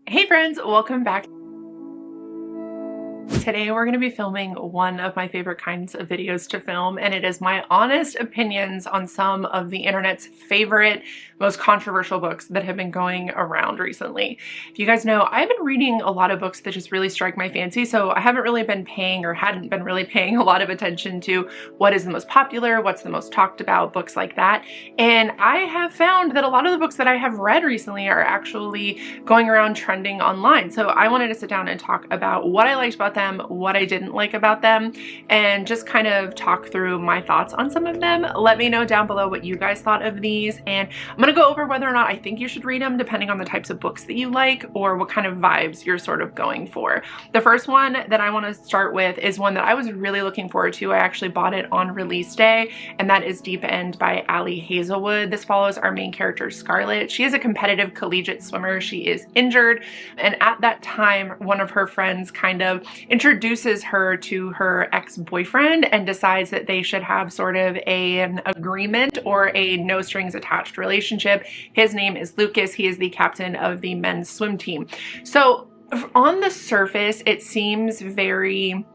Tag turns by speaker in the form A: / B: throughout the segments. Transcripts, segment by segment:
A: Hey friends, welcome back. Today we're going to be filming one of my favorite kinds of videos to film, and it is my honest opinions on some of the internet's favorite, most controversial books that have been going around recently. If you guys know, I've been reading a lot of books that just really strike my fancy, so I haven't really been paying or hadn't been really paying a lot of attention to what is the most popular, what's the most talked about, books like that. And I have found that a lot of the books that I have read recently are actually going around trending online. So I wanted to sit down and talk about what I liked about them, what I didn't like about them, and just kind of talk through my thoughts on some of them. Let me know down below what you guys thought of these, and I'm gonna go over whether or not I think you should read them depending on the types of books that you like or what kind of vibes you're sort of going for. The first one that I want to start with is one that I was really looking forward to. I actually bought it on release day, and that is Deep End by Ali Hazelwood. This follows our main character, Scarlett. She is a competitive collegiate swimmer. She is injured, and at that time, one of her friends kind of introduces her to her ex-boyfriend and decides that they should have sort of an agreement or a no strings attached relationship. His name is Lucas. He is the captain of the men's swim team. So on the surface, it seems very,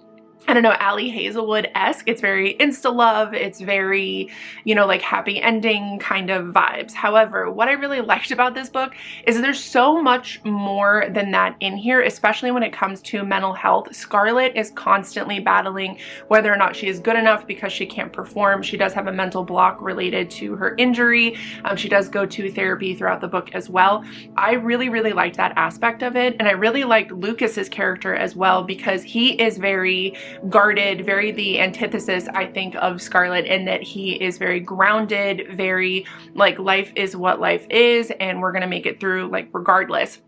A: I don't know, Ali Hazelwood-esque. It's very insta-love. It's very, you know, like happy ending kind of vibes. However, what I really liked about this book is there's so much more than that in here, especially when it comes to mental health. Scarlett is constantly battling whether or not she is good enough because she can't perform. She does have a mental block related to her injury. She does go to therapy throughout the book as well. I really, really liked that aspect of it. And I really liked Lucas's character as well, because he is very guarded, very the antithesis, I think, of Scarlett, in that he is very grounded, very like life is what life is, and we're gonna make it through like regardless.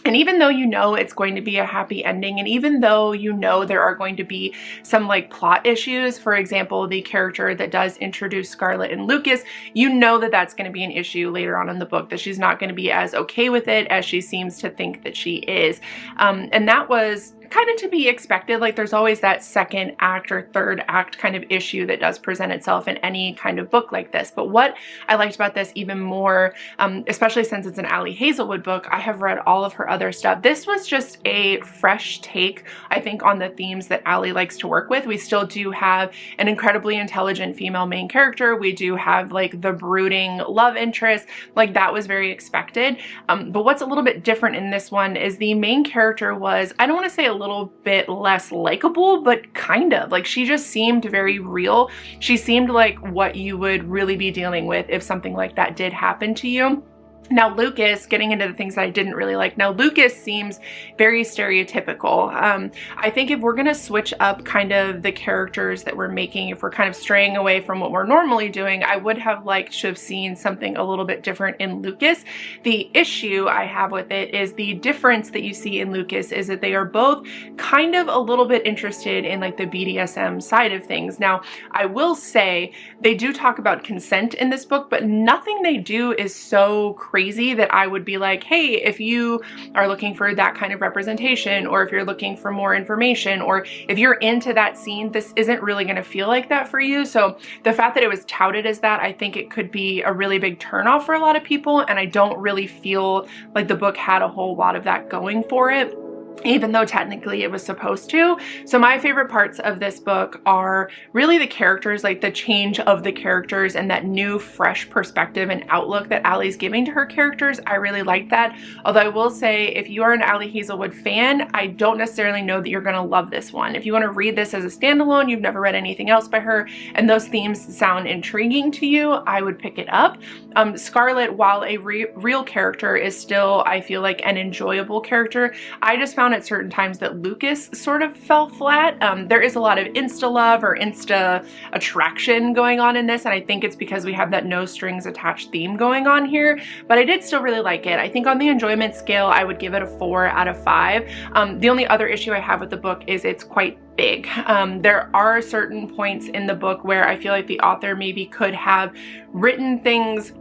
A: And even though you know it's going to be a happy ending, and even though you know there are going to be some like plot issues, for example, the character that does introduce Scarlett and Lucas, you know that that's going to be an issue later on in the book, that she's not going to be as okay with it as she seems to think that she is. And that was kind of to be expected. Like, there's always that second act or third act kind of issue that does present itself in any kind of book like this. But what I liked about this even more, especially since it's an Ali Hazelwood book, I have read all of her other stuff. This was just a fresh take, I think, on the themes that Ali likes to work with. We still do have an incredibly intelligent female main character. We do have like the brooding love interest. Like, that was very expected. But what's a little bit different in this one is the main character was, I don't want to say a little bit less likable, but kind of like, she just seemed very real. She seemed like what you would really be dealing with if something like that did happen to you. Now Lucas, getting into the things that I didn't really like. Now Lucas seems very stereotypical. I think if we're gonna switch up kind of the characters that we're making, if we're kind of straying away from what we're normally doing, I would have liked to have seen something a little bit different in Lucas. The issue I have with it is the difference that you see in Lucas is that they are both kind of a little bit interested in like the BDSM side of things. Now, I will say they do talk about consent in this book, but nothing they do is so crazy that I would be like, hey, if you are looking for that kind of representation, or if you're looking for more information, or if you're into that scene, this isn't really going to feel like that for you. So the fact that it was touted as that, I think it could be a really big turnoff for a lot of people, and I don't really feel like the book had a whole lot of that going for it, even though technically it was supposed to. So my favorite parts of this book are really the characters, like the change of the characters and that new fresh perspective and outlook that Ali's giving to her characters. I really like that. Although I will say, if you are an Ali Hazelwood fan, I don't necessarily know that you're gonna love this one. If you wanna read this as a standalone, you've never read anything else by her, and those themes sound intriguing to you, I would pick it up. Scarlett, while a real character, is still, I feel like, an enjoyable character. I just found at certain times that Lucas sort of fell flat. There is a lot of insta love or insta attraction going on in this, and I think it's because we have that no strings attached theme going on here, but I did still really like it. I think on the enjoyment scale, I would give it a 4 out of 5. The only other issue I have with the book is it's quite big. There are certain points in the book where I feel like the author maybe could have written things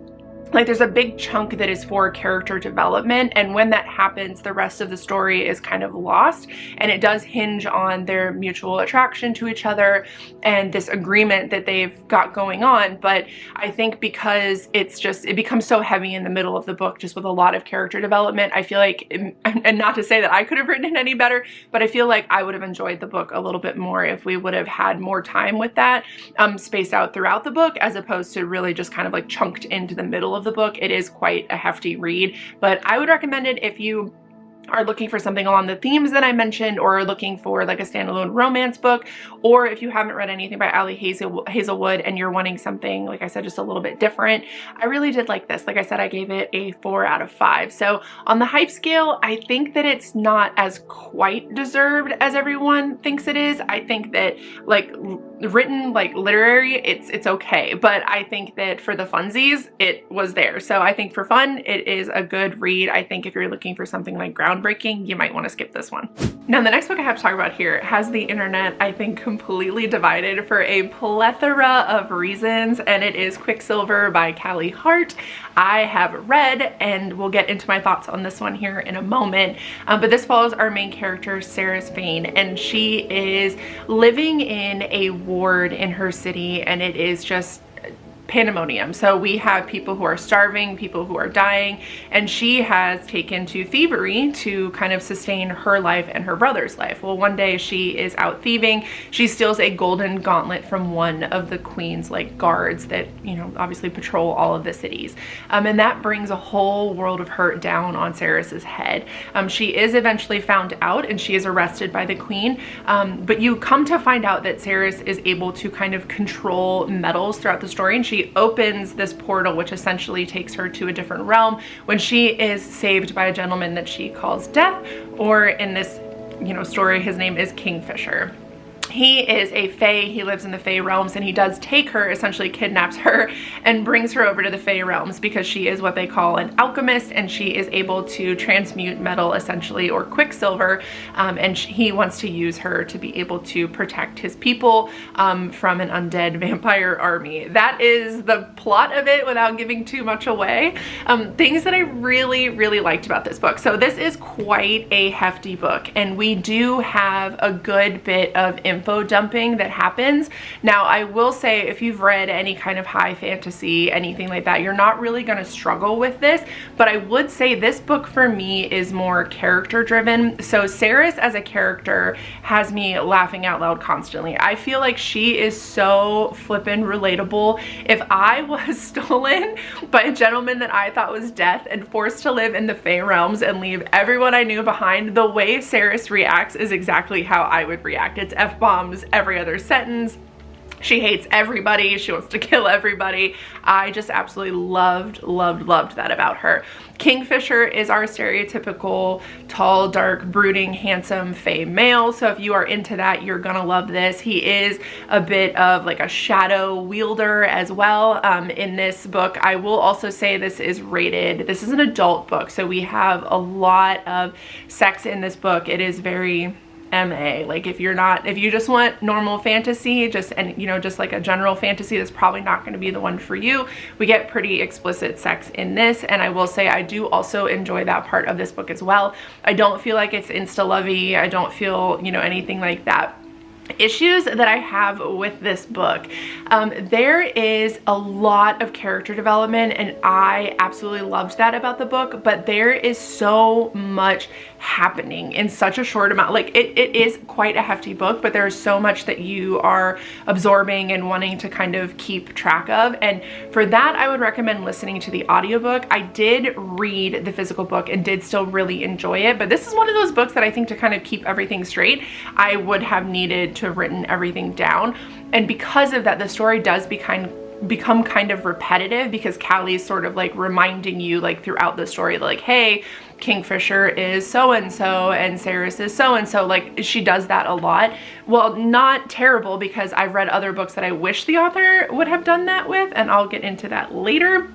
A: like there's a big chunk that is for character development, and when that happens, the rest of the story is kind of lost, and it does hinge on their mutual attraction to each other and this agreement that they've got going on. But I think because it becomes so heavy in the middle of the book, just with a lot of character development, I feel like, and not to say that I could have written it any better, but I feel like I would have enjoyed the book a little bit more if we would have had more time with that, spaced out throughout the book, as opposed to really just kind of like chunked into the middle of the book. It is quite a hefty read, but I would recommend it if you are looking for something along the themes that I mentioned, or are looking for like a standalone romance book, or if you haven't read anything by Ali Hazelwood and you're wanting something, like I said, just a little bit different. I really did like this. Like I said, I gave it a 4 out of 5. So on the hype scale, I think that it's not as quite deserved as everyone thinks it is. I think that like written, like literary, it's okay, but I think that for the funsies, it was there. So I think for fun, it is a good read. I think if you're looking for something like groundbreaking, you might want to skip this one. Now, the next book I have to talk about here has the internet, I think, completely divided for a plethora of reasons, and it is Quicksilver by Callie Hart. I have read, and we'll get into my thoughts on this one here in a moment, but this follows our main character, Sarah Spain, and she is living in a ward in her city, and it is just pandemonium. So we have people who are starving, people who are dying, and she has taken to thievery to kind of sustain her life and her brother's life. Well, one day she is out thieving. She steals a golden gauntlet from one of the queen's like guards that, you know, obviously patrol all of the cities. And that brings a whole world of hurt down on Sarris's head. She is eventually found out and she is arrested by the queen. But you come to find out that Sarris is able to kind of control metals throughout the story, and she opens this portal which essentially takes her to a different realm when she is saved by a gentleman that she calls Death, or in this, you know, story, his name is Kingfisher. He is a fae, he lives in the fae realms, and he does take her, essentially kidnaps her, and brings her over to the fae realms because she is what they call an alchemist, and she is able to transmute metal, essentially, or quicksilver, and he wants to use her to be able to protect his people from an undead vampire army. That is the plot of it without giving too much away. Things that I really, really liked about this book. So this is quite a hefty book, and we do have a good bit of info dumping that happens. Now, I will say, if you've read any kind of high fantasy, anything like that, you're not really going to struggle with this, but I would say this book for me is more character driven. So Sarris as a character has me laughing out loud constantly. I feel like she is so flippin' relatable. If I was stolen by a gentleman that I thought was Death and forced to live in the Fae realms and leave everyone I knew behind, the way Sarris reacts is exactly how I would react. It's F-bombs every other sentence. She hates everybody. She wants to kill everybody. I just absolutely loved that about her. Kingfisher is our stereotypical tall, dark, brooding, handsome fae male. So if you are into that, you're gonna love this. He is a bit of like a shadow wielder as well in this book. I will also say this is rated. This is an adult book, so we have a lot of sex in this book. It is very MA. Like if you just want normal fantasy, just like a general fantasy, that's probably not going to be the one for you. We get pretty explicit sex in this, and I will say I do also enjoy that part of this book as well. I don't feel like it's insta-lovey. I don't feel, you know, anything like that. Issues that I have with this book, there is a lot of character development, and I absolutely loved that about the book, but there is so much happening in such a short amount. Like it is quite a hefty book, but there's so much that you are absorbing and wanting to kind of keep track of, and for that I would recommend listening to the audiobook. I did read the physical book and did still really enjoy it, but this is one of those books that I think to kind of keep everything straight, I would have needed to have written everything down, and because of that, the story does become kind of repetitive, because Callie's sort of like reminding you like throughout the story, like, hey, Kingfisher is so-and-so and Sarris is so-and-so. Like she does that a lot. Well, not terrible, because I've read other books that I wish the author would have done that with, and I'll get into that later.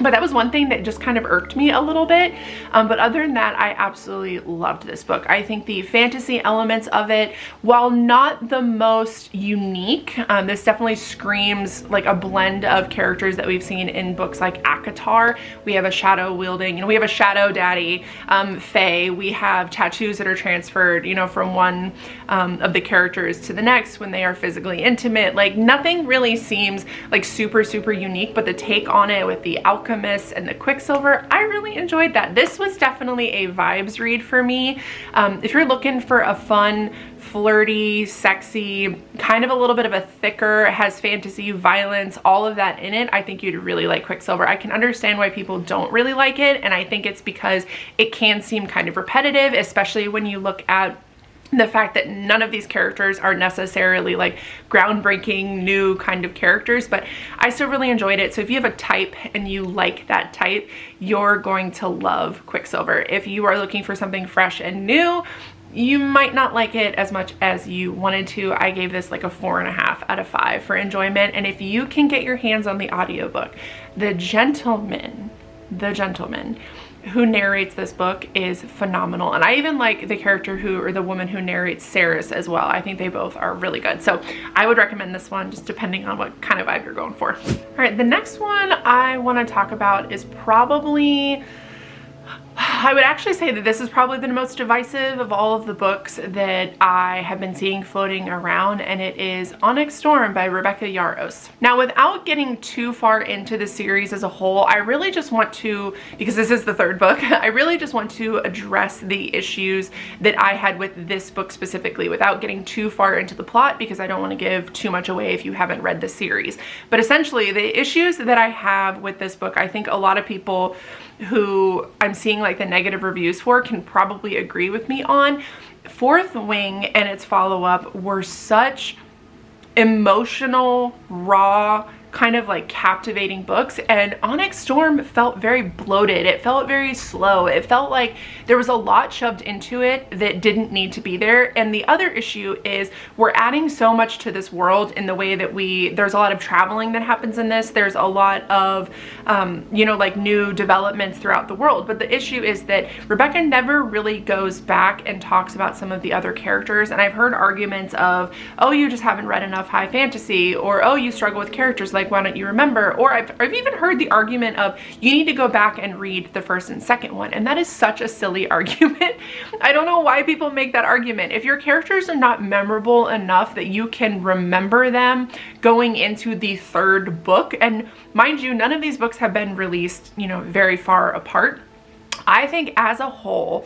A: But that was one thing that just kind of irked me a little bit. But other than that, I absolutely loved this book. I think the fantasy elements of it, while not the most unique, this definitely screams like a blend of characters that we've seen in books like ACOTAR. We have a shadow wielding, you know, we have a shadow daddy, Fae. We have tattoos that are transferred, you know, from one of the characters to the next when they are physically intimate. Like, nothing really seems like super unique, but the take on it with the alchemy and the Quicksilver, I really enjoyed that. This was definitely a vibes read for me. If you're looking for a fun, flirty, sexy, kind of a little bit of a thicker, has fantasy, violence, all of that in it, I think you'd really like Quicksilver. I can understand why people don't really like it, and I think it's because it can seem kind of repetitive, especially when you look at the fact that none of these characters are necessarily like groundbreaking new kind of characters, but I still really enjoyed it. So if you have a type and you like that type, you're going to love Quicksilver. If you are looking for something fresh and new, you might not like it as much as you wanted to. I gave this like a 4.5 out of 5 for enjoyment. And if you can get your hands on the audiobook, the gentleman who narrates this book is phenomenal. And I even like the character who, or the woman who narrates Saris as well. I think they both are really good. So I would recommend this one, just depending on what kind of vibe you're going for. All right, the next one I want to talk about is probably, I would actually say that this is probably the most divisive of all of the books that I have been seeing floating around, and it is Onyx Storm by Rebecca Yarros. Now, without getting too far into the series as a whole, I really just want to, because this is the third book, I really just want to address the issues that I had with this book specifically without getting too far into the plot, because I don't want to give too much away if you haven't read the series. But essentially, the issues that I have with this book, I think a lot of people who I'm seeing like the negative reviews for can probably agree with me on. Fourth Wing and its follow-up were such emotional, raw, kind of like captivating books, and Onyx Storm felt very bloated. It felt very slow. It felt like there was a lot shoved into it that didn't need to be there. And the other issue is we're adding so much to this world in the way that there's a lot of traveling that happens in this. There's a lot of, you know, like new developments throughout the world. But the issue is that Rebecca never really goes back and talks about some of the other characters. And I've heard arguments of, oh, you just haven't read enough high fantasy, or oh, you struggle with characters, like why don't you remember? Or I've even heard the argument of you need to go back and read the first and second one, and that is such a silly argument. I don't know why people make that argument. If your characters are not memorable enough that you can remember them going into the third book, and mind you, none of these books have been released, you know, very far apart. I think as a whole,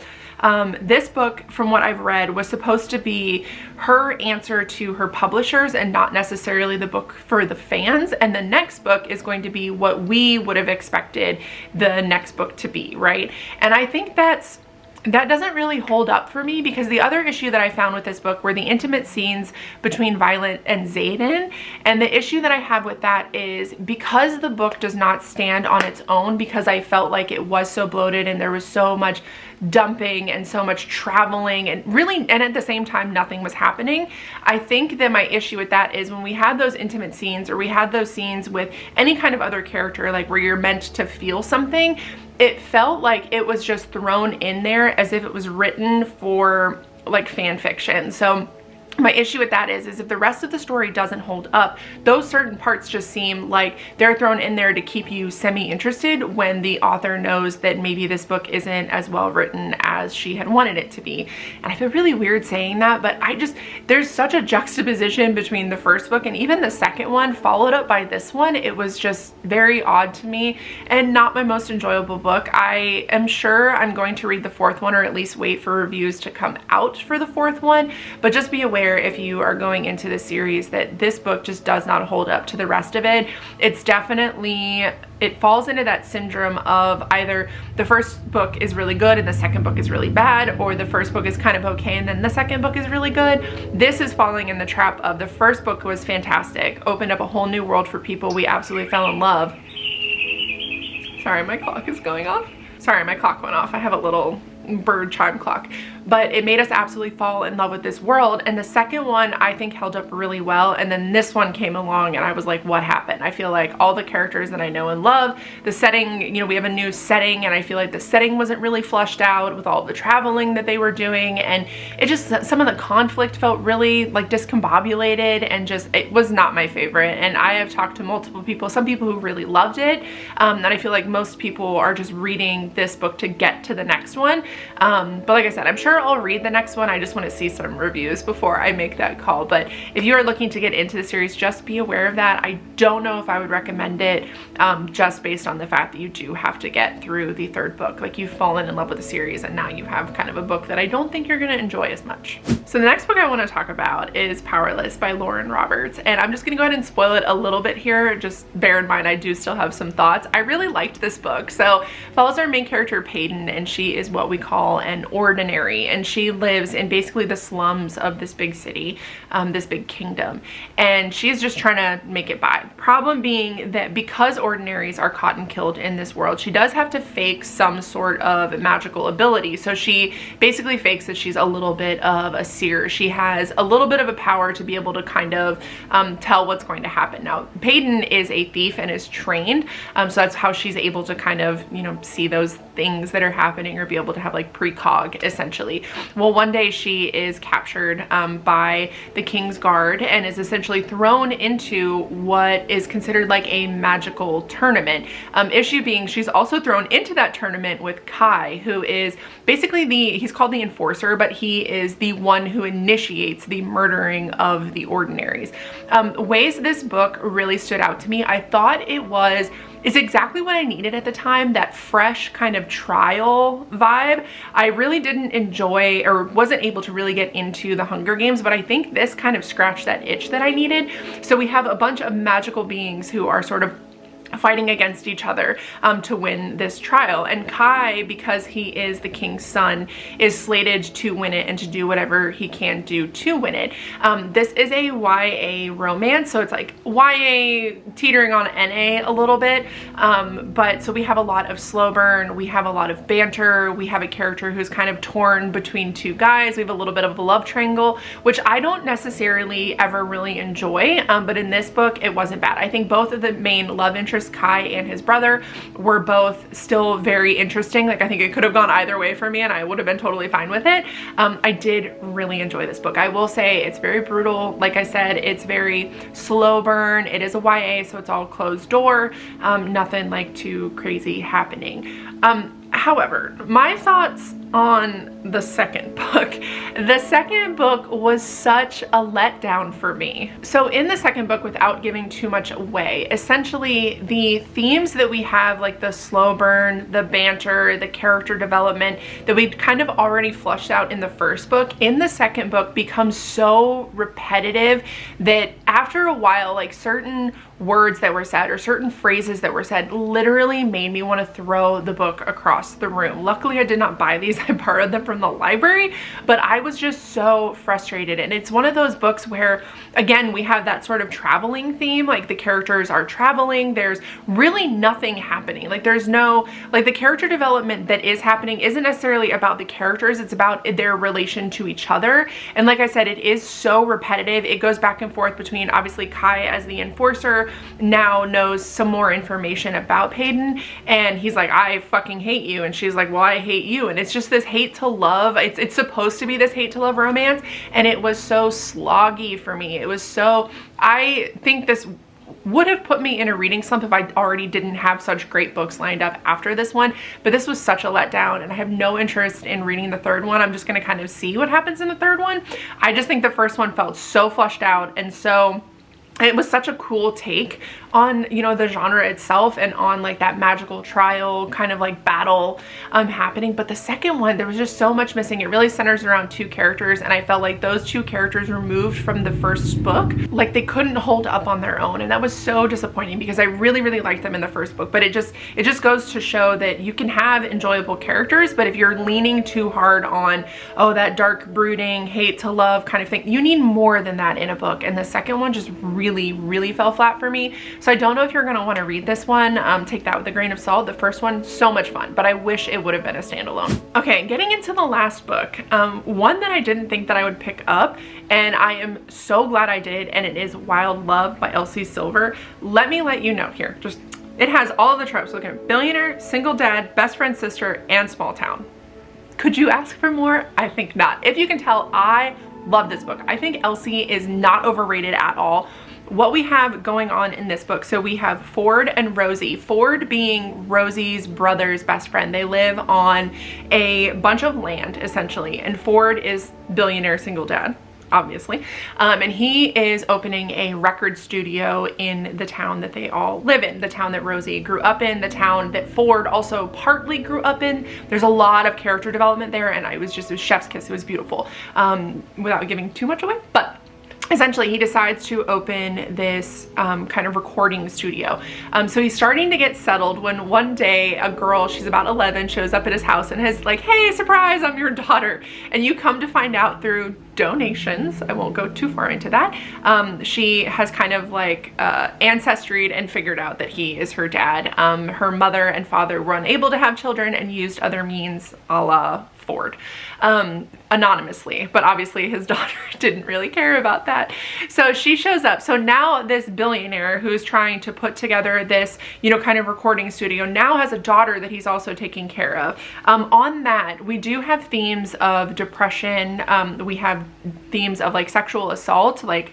A: this book, from what I've read, was supposed to be her answer to her publishers and not necessarily the book for the fans. And the next book is going to be what we would have expected the next book to be, right? And I think that doesn't really hold up for me, because the other issue that I found with this book were the intimate scenes between Violet and Xaden. And the issue that I have with that is because the book does not stand on its own, because I felt like it was so bloated and there was so much dumping and so much traveling and really, and at the same time nothing was happening. I think that my issue with that is when we had those intimate scenes, or we had those scenes with any kind of other character, like where you're meant to feel something, it felt like it was just thrown in there as if it was written for like fan fiction. So my issue with that is if the rest of the story doesn't hold up, those certain parts just seem like they're thrown in there to keep you semi-interested when the author knows that maybe this book isn't as well written as she had wanted it to be. And I feel really weird saying that, but there's such a juxtaposition between the first book and even the second one followed up by this one. It was just very odd to me and not my most enjoyable book. I am sure I'm going to read the fourth one, or at least wait for reviews to come out for the fourth one, but just be aware if you are going into the series that this book just does not hold up to the rest of it. It's definitely, it falls into that syndrome of either the first book is really good and the second book is really bad, or the first book is kind of okay and then the second book is really good. This is falling in the trap of the first book was fantastic, opened up a whole new world for people, we absolutely fell in love. Sorry, my clock is going off. Sorry, my clock went off. I have a little bird chime clock. But it made us absolutely fall in love with this world. And the second one I think held up really well. And then this one came along and I was like, what happened? I feel like all the characters that I know and love, the setting, you know, we have a new setting and I feel like the setting wasn't really flushed out with all the traveling that they were doing. And it just, some of the conflict felt really like discombobulated and just, it was not my favorite. And I have talked to multiple people, some people who really loved it. And I feel like most people are just reading this book to get to the next one. But like I said, I'm sure I'll read the next one. I just want to see some reviews before I make that call. But if you are looking to get into the series, just be aware of that. I don't know if I would recommend it just based on the fact that you do have to get through the third book. Like, you've fallen in love with the series and now you have kind of a book that I don't think you're going to enjoy as much. So the next book I want to talk about is Powerless by Lauren Roberts. And I'm just going to go ahead and spoil it a little bit here. Just bear in mind, I do still have some thoughts. I really liked this book. So follows our main character Peyton, and she is what we call an ordinary, and she lives in basically the slums of this big city, this big kingdom, and she's just trying to make it by. Problem being that because ordinaries are caught and killed in this world, she does have to fake some sort of magical ability. So she basically fakes that she's a little bit of a seer. She has a little bit of a power to be able to kind of tell what's going to happen. Now, Peyton is a thief and is trained, so that's how she's able to kind of, you know, see those things that are happening or be able to have like precog essentially. Well, one day she is captured by the king's guard and is essentially thrown into what is considered like a magical tournament. Issue being, she's also thrown into that tournament with Kai, who is basically he's called the enforcer, but he is the one who initiates the murdering of the ordinaries. Ways this book really stood out to me, I thought it's exactly what I needed at the time, that fresh kind of trial vibe. I really didn't enjoy or wasn't able to really get into the Hunger Games, but I think this kind of scratched that itch that I needed. So we have a bunch of magical beings who are sort of fighting against each other to win this trial, and Kai, because he is the king's son, is slated to win it and to do whatever he can do to win it. This is a YA romance, so it's like YA teetering on NA a little bit, but so we have a lot of slow burn, we have a lot of banter, we have a character who's kind of torn between two guys, we have a little bit of a love triangle, which I don't necessarily ever really enjoy, but in this book it wasn't bad. I think both of the main love interests, Kai and his brother, were both still very interesting. Like, I think it could have gone either way for me and I would have been totally fine with it. I did really enjoy this book. I will say it's very brutal. Like I said, it's very slow burn. It is a YA, so it's all closed door. Nothing like too crazy happening. However, my thoughts on the second book. The second book was such a letdown for me. So in the second book, without giving too much away, essentially the themes that we have, like the slow burn, the banter, the character development that we'd kind of already flushed out in the first book, in the second book becomes so repetitive that after a while, like certain words that were said or certain phrases that were said literally made me want to throw the book across the room. Luckily, I did not buy these. I borrowed them from the library, but I was just so frustrated. And it's one of those books where, again, we have that sort of traveling theme, like the characters are traveling, there's really nothing happening. Like, there's no, like, the character development that is happening isn't necessarily about the characters, it's about their relation to each other. And like I said, it is so repetitive. It goes back and forth between, obviously, Kai as the enforcer now knows some more information about Peyton, and he's like, I fucking hate you, and she's like, well, I hate you. And it's just this hate to love. It's supposed to be this hate to love romance, and it was so sloggy for me. It was so, I think this would have put me in a reading slump if I already didn't have such great books lined up after this one, but this was such a letdown, and I have no interest in reading the third one. I'm just going to kind of see what happens in the third one. I just think the first one felt so flushed out, and so it was such a cool take on, you know, the genre itself and on like that magical trial kind of like battle happening. But the second one, there was just so much missing. It really centers around two characters, and I felt like those two characters removed from the first book, like they couldn't hold up on their own, and that was so disappointing because I really liked them in the first book. But it just goes to show that you can have enjoyable characters, but if you're leaning too hard on, oh, that dark brooding hate to love kind of thing, you need more than that in a book. And the second one just really fell flat for me. So I don't know if you're gonna wanna read this one. Take that with a grain of salt. The first one, so much fun, but I wish it would have been a standalone. Okay, getting into the last book, one that I didn't think that I would pick up, and I am so glad I did, and it is Wild Love by Elsie Silver. Let me let you know here, just, it has all the tropes. Look at billionaire, single dad, best friend sister, and small town. Could you ask for more? I think not. If you can tell, I love this book. I think Elsie is not overrated at all. What we have going on in this book, so we have Ford and Rosie. Ford being Rosie's brother's best friend. They live on a bunch of land, essentially, and Ford is billionaire single dad, obviously, and he is opening a record studio in the town that they all live in, the town that Rosie grew up in, the town that Ford also partly grew up in. There's a lot of character development there, and it was chef's kiss. It was beautiful, without giving too much away, but essentially he decides to open this kind of recording studio. So he's starting to get settled when one day a girl, she's about 11, shows up at his house and is like, hey, surprise, I'm your daughter. And you come to find out through donations, I won't go too far into that, she has kind of like ancestryed and figured out that he is her dad. Her mother and father were unable to have children and used other means, a la Ford, anonymously, but obviously his daughter didn't really care about that. So she shows up. So now this billionaire who's trying to put together this, you know, kind of recording studio now has a daughter that he's also taking care of. On that, we do have themes of depression. We have themes of like sexual assault, like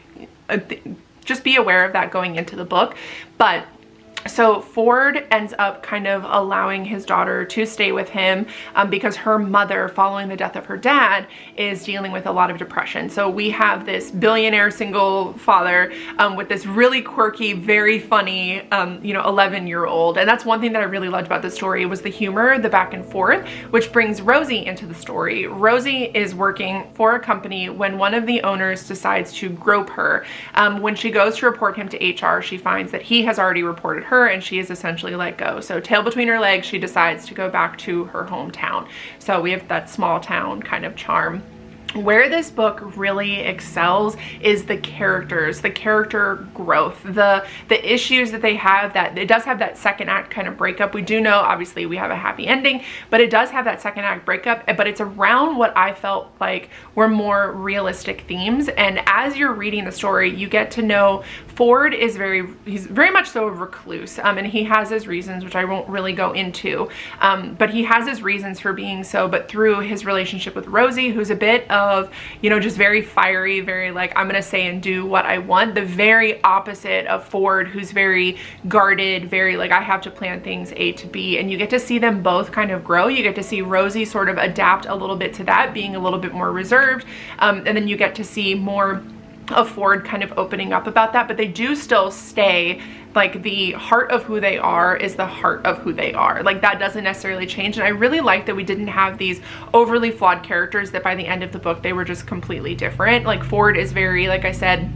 A: just be aware of that going into the book. But so Ford ends up kind of allowing his daughter to stay with him because her mother, following the death of her dad, is dealing with a lot of depression. So we have this billionaire single father with this really quirky, very funny, you know, 11-year-old. And that's one thing that I really loved about the story was the humor, the back and forth, which brings Rosie into the story. Rosie is working for a company when one of the owners decides to grope her. When she goes to report him to HR, she finds that he has already reported her and she is essentially let go. So tail between her legs, she decides to go back to her hometown. So we have that small town kind of charm. Where this book really excels is the characters, the character growth, the issues that they have. That it does have that second act kind of breakup. We do know, obviously, we have a happy ending, but it does have that second act breakup, but it's around what I felt like were more realistic themes. And as you're reading the story, you get to know Ford is he's very much so a recluse, and he has his reasons, which I won't really go into, but he has his reasons for being so. But through his relationship with Rosie, who's a bit of, you know, just very fiery, very like, I'm gonna say and do what I want, the very opposite of Ford, who's very guarded, very like, I have to plan things A to B. And you get to see them both kind of grow. You get to see Rosie sort of adapt a little bit to that, being a little bit more reserved, and then you get to see more of Ford kind of opening up about that, but they do still stay like the heart of who they are is the heart of who they are. Like that doesn't necessarily change. And I really like that we didn't have these overly flawed characters that by the end of the book, they were just completely different. Like Ford is very, like I said,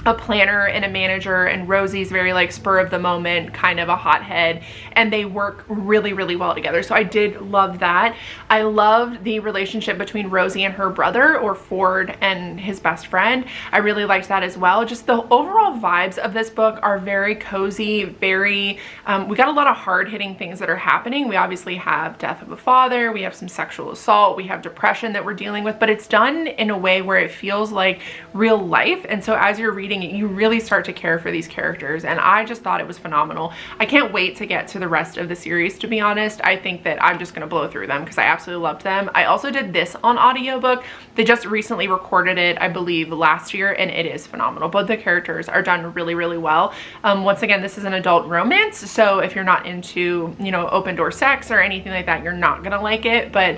A: a planner and a manager, and Rosie's very like spur of the moment, kind of a hothead, and they work really well together. So I did love that. I loved the relationship between Rosie and her brother, or Ford and his best friend. I really liked that as well. Just the overall vibes of this book are very cozy, very, we got a lot of hard-hitting things that are happening. We obviously have death of a father, we have some sexual assault, we have depression that we're dealing with, but it's done in a way where it feels like real life. And so as you're reading it, you really start to care for these characters, and I just thought it was phenomenal. I can't wait to get to the rest of the series, to be honest. I think that I'm just gonna blow through them because I absolutely loved them. I also did this on audiobook. They just recently recorded it, I believe, last year, and it is phenomenal. Both the characters are done really well. Once again, this is an adult romance, so if you're not into, you know, open door sex or anything like that, you're not gonna like it, but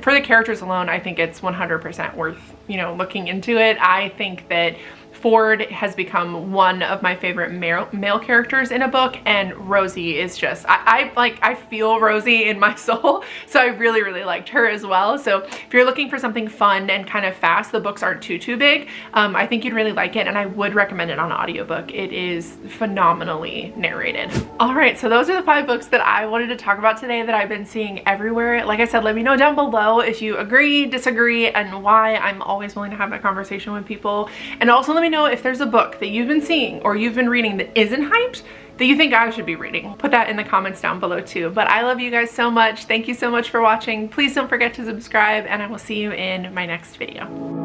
A: for the characters alone, I think it's 100% worth, you know, looking into it. I think that Ford has become one of my favorite male characters in a book, and Rosie is just, I feel Rosie in my soul, so I really liked her as well. So if you're looking for something fun and kind of fast, the books aren't too big, I think you'd really like it, and I would recommend it on audiobook. It is phenomenally narrated. All right, so those are the 5 books that I wanted to talk about today that I've been seeing everywhere. Like I said, let me know down down below if you agree, disagree, and why. I'm always willing to have that conversation with people. And also let me know if there's a book that you've been seeing or you've been reading that isn't hyped that you think I should be reading. Put that in the comments down below too. But I love you guys so much. Thank you so much for watching. Please don't forget to subscribe, and I will see you in my next video.